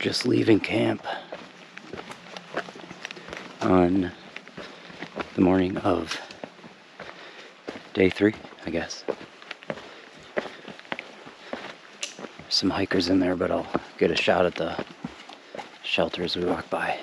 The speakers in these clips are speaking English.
Just leaving camp on the morning of day 3, I guess. There's some hikers in there, but I'll get a shot at the shelter as we walk by.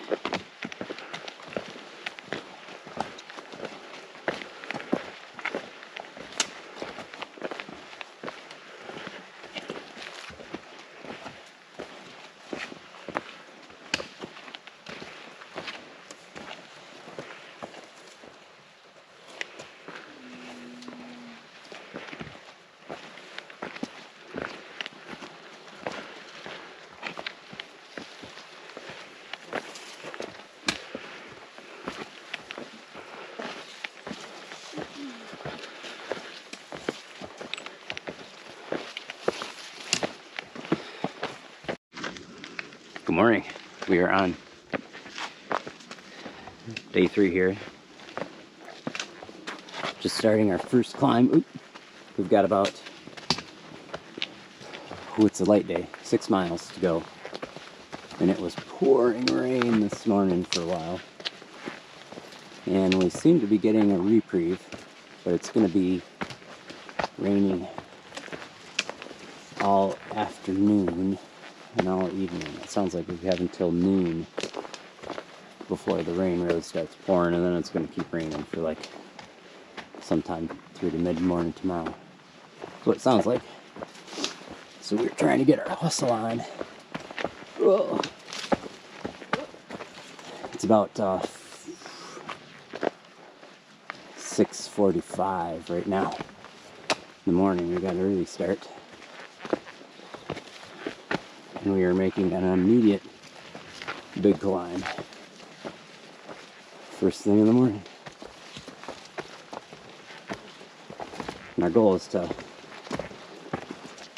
Good morning. We are on day 3 here. Just starting our first climb. Oop. We've got about, it's a light day, 6 miles to go. And it was pouring rain this morning for a while. And we seem to be getting a reprieve, but it's going to be raining all afternoon and all evening. It sounds like we have until noon before the rain really starts pouring, and then it's going to keep raining for like sometime through to mid-morning tomorrow. That's what it sounds like. So we're trying to get our hustle on. Whoa. It's about 6:45 right now in the morning. We got an early start. And we are making an immediate big climb. First thing in the morning. And our goal is to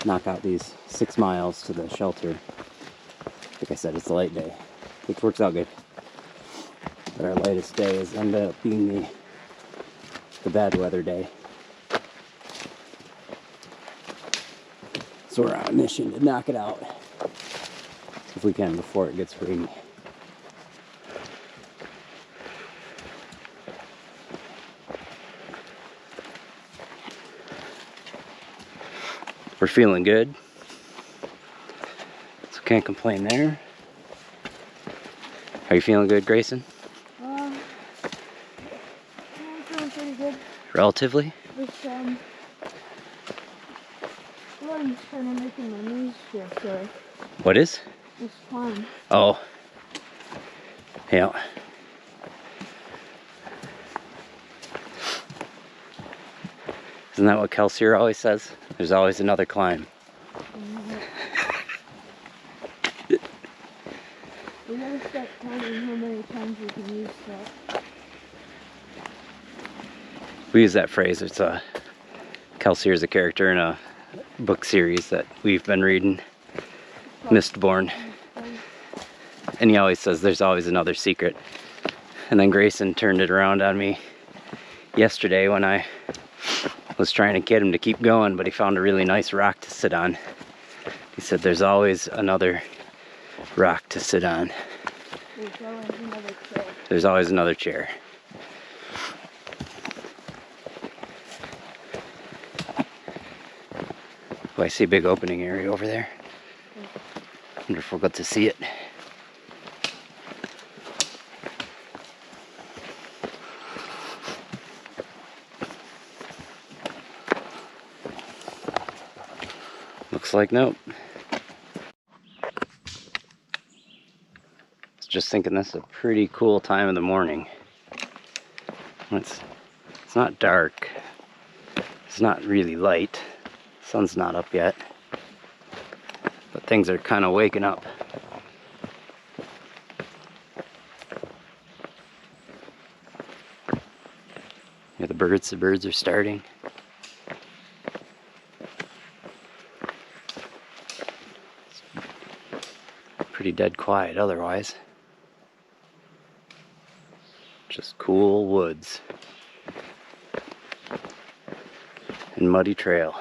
knock out these 6 miles to the shelter. Like I said, it's a light day, which works out good. But our lightest day has ended up being the bad weather day. So we're on a mission to knock it out if we can before it gets rainy. We're feeling good, so can't complain there. Are you feeling good, Grayson? I'm feeling pretty good. Relatively? This one's kind of making my knees feel sore. What is? This climb. Oh. Yeah. Isn't that what Kelley always says? There's always another climb. We gotta start counting how many times we can use that. We use that phrase. It's Kelley is a character in a book series that we've been reading, Mistborn. And he always says there's always another secret. And then Grayson turned it around on me yesterday when I was trying to get him to keep going, but he found a really nice rock to sit on. He said there's always another rock to sit on. There's always another chair. There's always another chair. Oh, I see a big opening area over there. Wonder if we'll get to see it. Looks like nope. Just thinking this is a pretty cool time of the morning. It's not dark. It's not really light. Sun's not up yet. But things are kind of waking up. Yeah, the birds are starting. Pretty dead quiet otherwise. Just cool woods and muddy trail.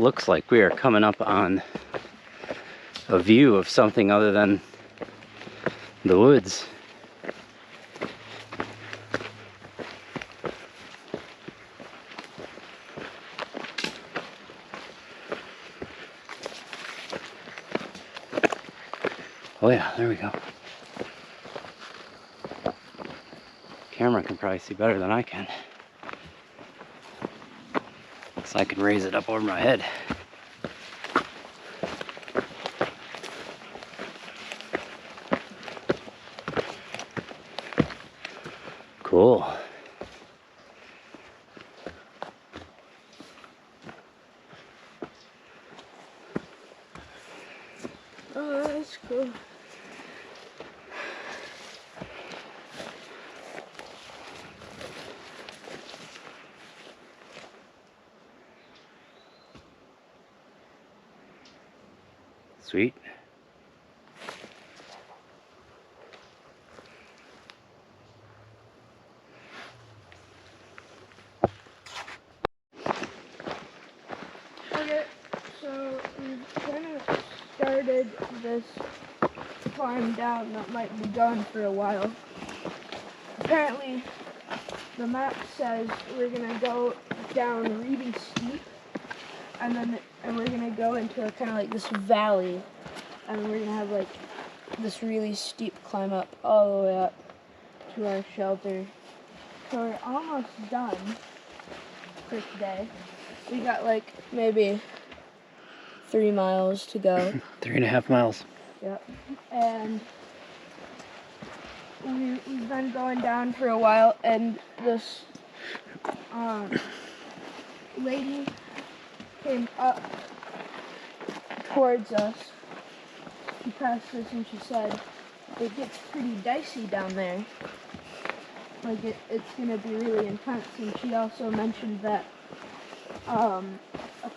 looks like we are coming up on a view of something other than the woods. Oh yeah, there we go. Camera can probably see better than I can. So I can raise it up over my head. Cool. Oh, that's cool. Sweet. Okay, so we've kind of started this climb down that might be going for a while. Apparently, the map says we're gonna go down really steep, and we're gonna go into a kind of like this valley, and we're gonna have like this really steep climb up all the way up to our shelter. So we're almost done for today. We got like maybe 3 miles to go. 3.5 miles. Yep. And we've been going down for a while, and this lady came up towards us. She passed us and she said, "It gets pretty dicey down there. Like it's gonna be really intense." And she also mentioned that a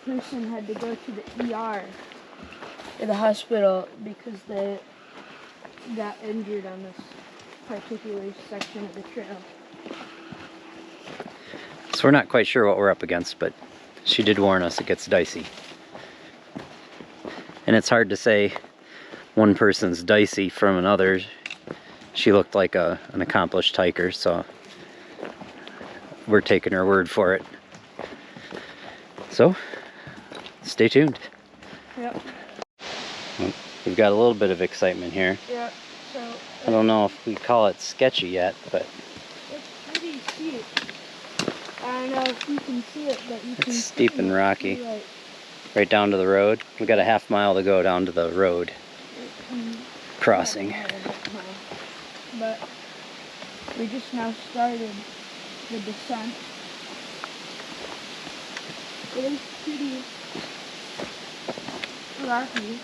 person had to go to the ER at the hospital because they got injured on this particular section of the trail. So we're not quite sure what we're up against, but she did warn us it gets dicey. And it's hard to say one person's dicey from another. She looked like an accomplished hiker, so we're taking her word for it. So, stay tuned. Yep. We've got a little bit of excitement here. Yep. So I don't know if we call it sketchy yet, but it's pretty steep. I don't know if you can see it, but you can it's steep and rocky. see, like, right down to the road. We got a half mile to go down to the road crossing. But we just now started the descent. It is pretty rocky.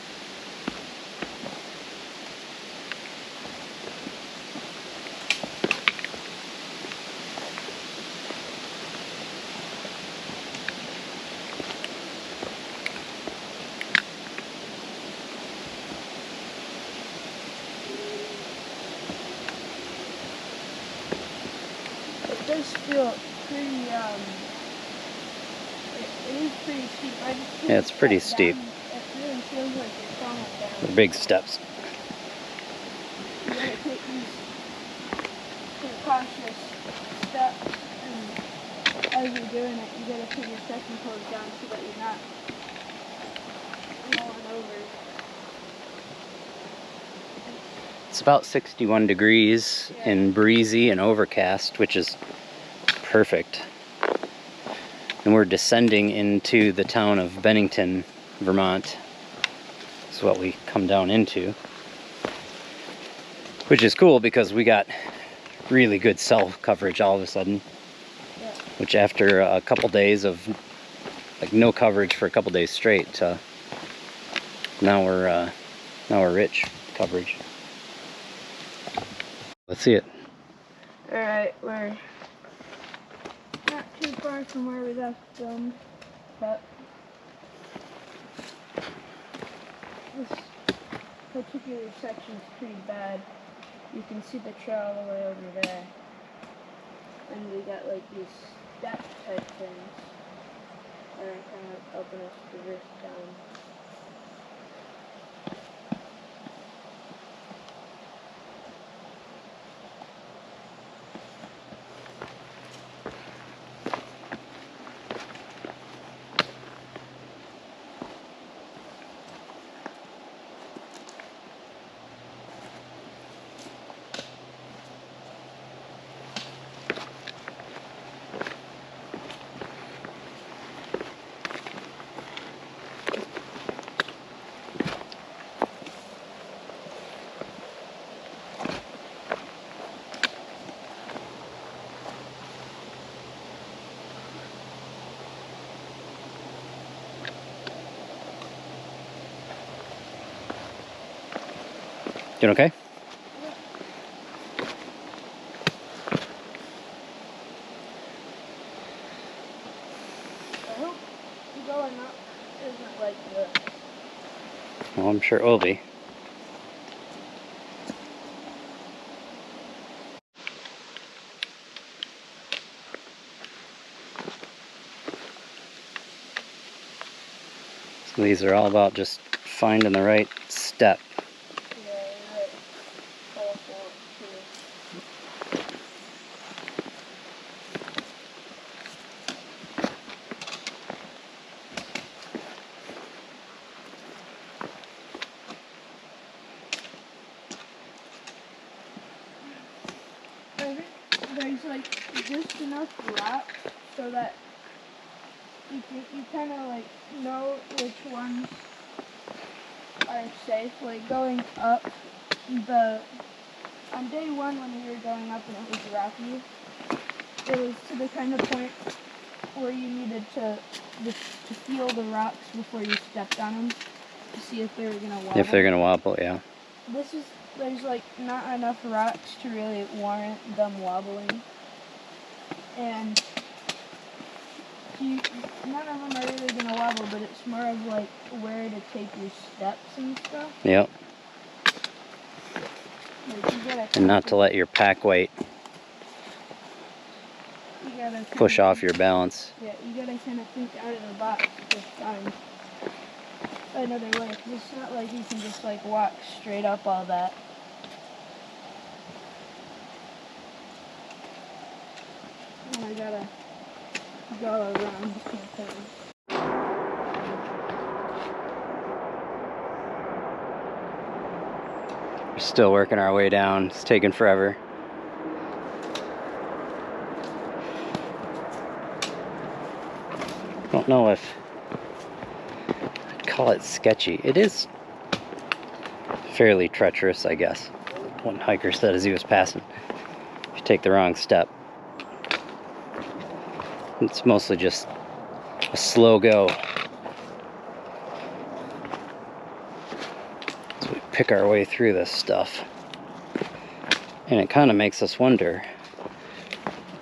It does feel pretty, it is pretty steep. I just feel Yeah, it's pretty that steep. down, it really feels like it's going down. They're big steps. You gotta take these cautious steps, and as you're doing it, you gotta put your stepping toes down so that you're not rolling over. It's about 61 degrees and breezy and overcast, which is perfect. And we're descending into the town of Bennington, Vermont. That's what we come down into. Which is cool because we got really good cell coverage all of a sudden. Yeah. Which after a couple days of like no coverage for a couple days straight, now we're rich coverage. Let's see it. Alright, we're not too far from where we last filmed, but this particular section is pretty bad. You can see the trail all the way over there, and we got like these step type things. kind of helping us traverse down. Doing okay? I hope going up isn't like this. Well, I'm sure it will be. So these are all about just finding the right step. Yeah, right. Colorful too. I think there's like just enough rock so that you kind of like know which ones are safe. Like going up on day one when we were going up and it was rocky, it was to the kind of point where you needed to feel the rocks before you stepped on them to see if they were gonna wobble. If they're gonna wobble, yeah. There's like not enough rocks to really warrant them wobbling, and none of them are really gonna wobble, but it's more of like where to take your steps and stuff. Yep. Like And not to let your pack weight push off your balance. Yeah, you gotta kind of think out of the box to find another way. 'Cause it's not like you can just like walk straight up all that. And I gotta go around sometimes. We're still working our way down. It's taking forever. I don't know if I'd call it sketchy. It is fairly treacherous, I guess. One hiker said as he was passing, if you take the wrong step, it's mostly just a slow go. So we pick our way through this stuff. And it kind of makes us wonder,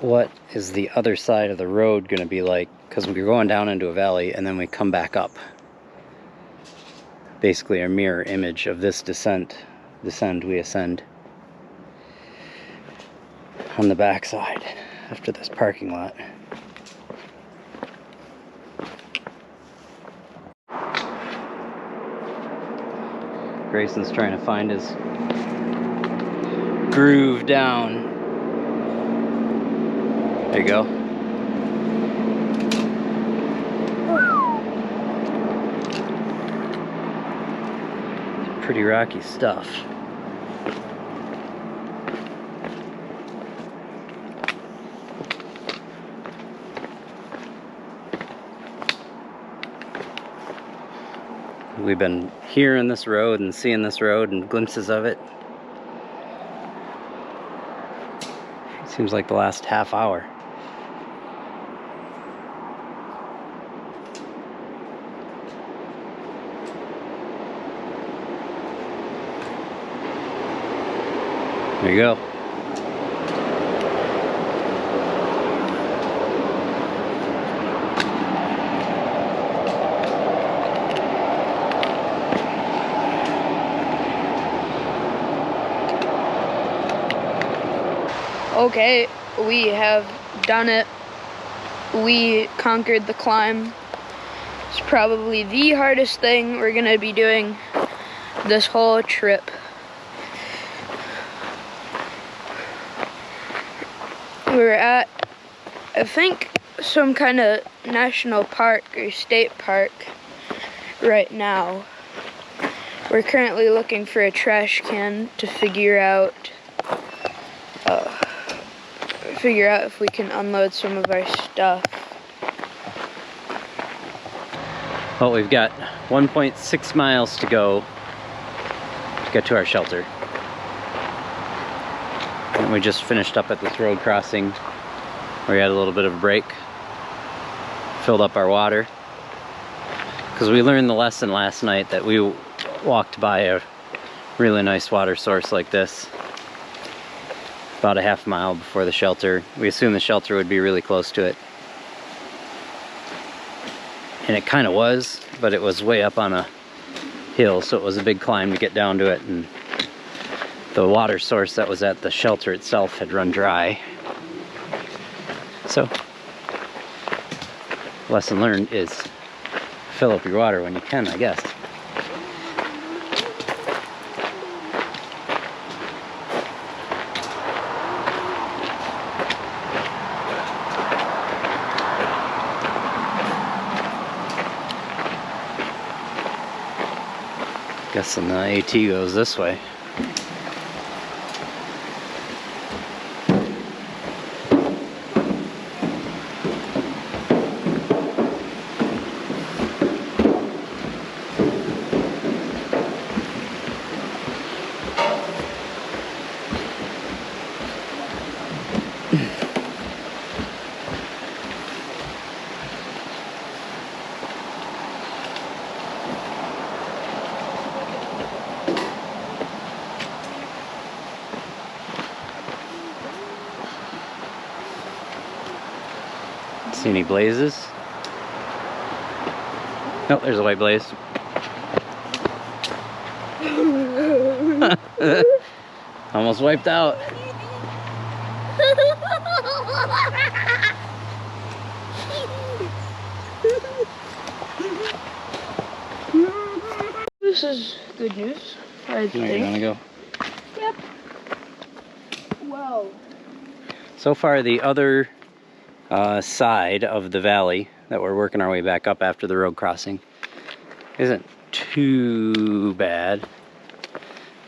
what is the other side of the road going to be like? Because we're going down into a valley and then we come back up. Basically a mirror image of this descend, we ascend on the backside after this parking lot. Grayson's trying to find his groove down. There you go. Pretty rocky stuff. We've been hearing this road and seeing this road and glimpses of it. It seems like the last half hour. There you go. Okay, we have done it. We conquered the climb. It's probably the hardest thing we're gonna be doing this whole trip. We're at, I think, some kind of national park or state park right now. We're currently looking for a trash can to figure out if we can unload some of our stuff. Well, we've got 1.6 miles to go to get to our shelter. And we just finished up at this road crossing where we had a little bit of a break. Filled up our water. Because we learned the lesson last night that we walked by a really nice water source like this about a half mile before the shelter. We assumed the shelter would be really close to it. And it kind of was, but it was way up on a hill, so it was a big climb to get down to it, and the water source that was at the shelter itself had run dry. So, lesson learned is fill up your water when you can, I guess. Guessing the AT goes this way. See any blazes? Nope, there's a white blaze. Almost wiped out. This is good news, I think. You wanna go? Yep. Wow. So far, the other side of the valley that we're working our way back up after the road crossing isn't too bad.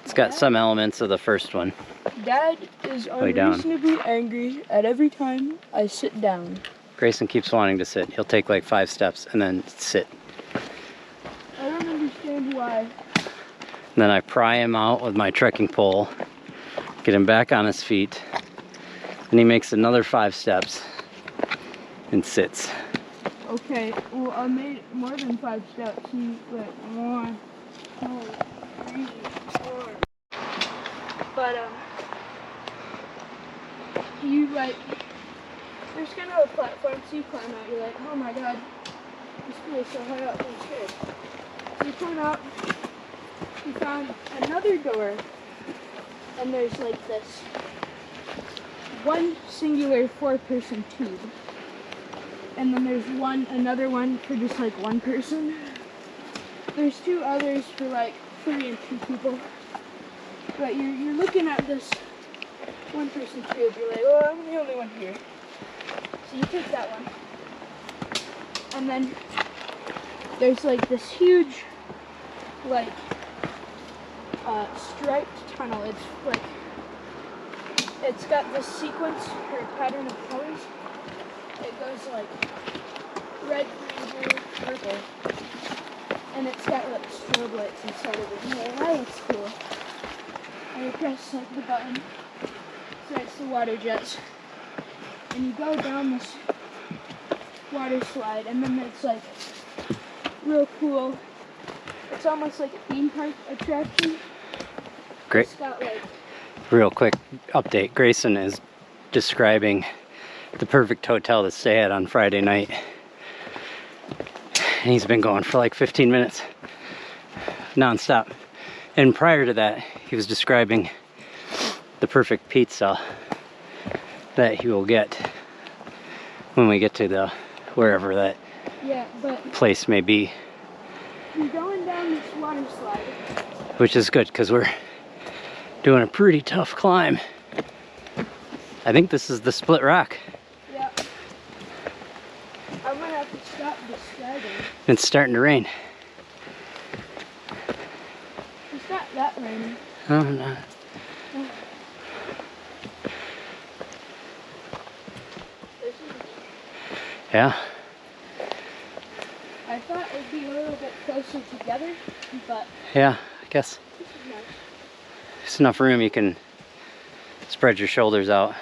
It's got some elements of the first one. Dad is unreasonably angry at every time I sit down. Grayson keeps wanting to sit. He'll take like 5 steps and then sit. I don't understand why. And then I pry him out with my trekking pole, get him back on his feet, and he makes another 5 steps and sits. Okay, well, I made more than 5 steps. He went 1, 2, 3, 4. But, you, like, there's kind of a platform, so you climb out. You're like, oh my god, this pool is so high up, I'm scared. So you climb out, you found another door, and there's, like, this one singular 4-person tube. And then there's another one for just like 1 person. There's 2 others for like 3 and 2 people. But you're looking at this 1-person tube. You're like, oh, I'm the only one here. So you take that one. And then there's like this huge, like, striped tunnel. It's like, it's got this sequence or pattern of colors. It goes like red, green, blue, purple, and it's got like strobe lights inside of it. Yeah, that looks cool. And you press like the button, starts the water jets, and you go down this water slide, and then it's like real cool. It's almost like a theme park attraction. Great. It's got like Real quick update. Grayson is describing the perfect hotel to stay at on Friday night. And he's been going for like 15 minutes non-stop. And prior to that, he was describing the perfect pizza that he will get when we get to the wherever that Yeah, but place may be. you're going down this water slide. Which is good because we're doing a pretty tough climb. I think this is the split rock. Yeah. I'm gonna have to stop describing. It's starting to rain. It's not that rainy. Oh, no. This is, Yeah. I thought it'd be a little bit closer together, but Yeah, I guess. this is nice. There's enough room you can spread your shoulders out.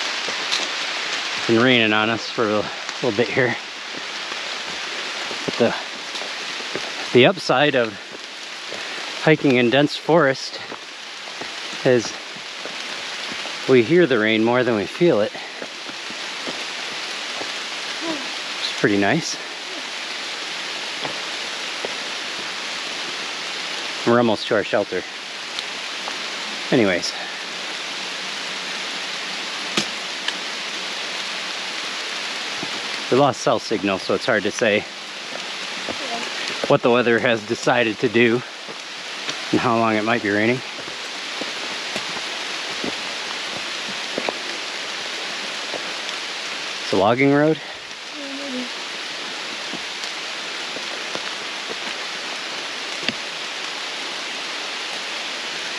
It's been raining on us for a little bit here. But the upside of hiking in dense forest is we hear the rain more than we feel it. It's pretty nice. We're almost to our shelter. Anyways. We lost cell signal, so it's hard to say what the weather has decided to do and how long it might be raining. It's a logging road.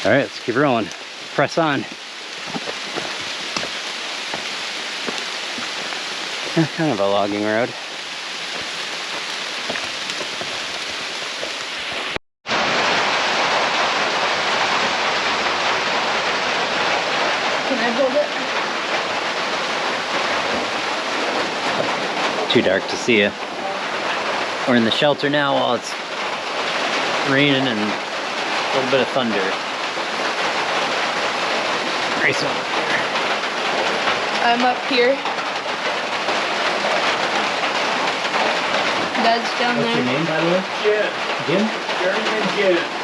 All right, let's keep rolling. Press on. Yeah, kind of a logging road. Can I hold it? Too dark to see you. We're in the shelter now while it's raining and a little bit of thunder. Race over there. I'm up here. Dad's down What's there. your name, by the way? Jen. Jim? Jeremy and Jen.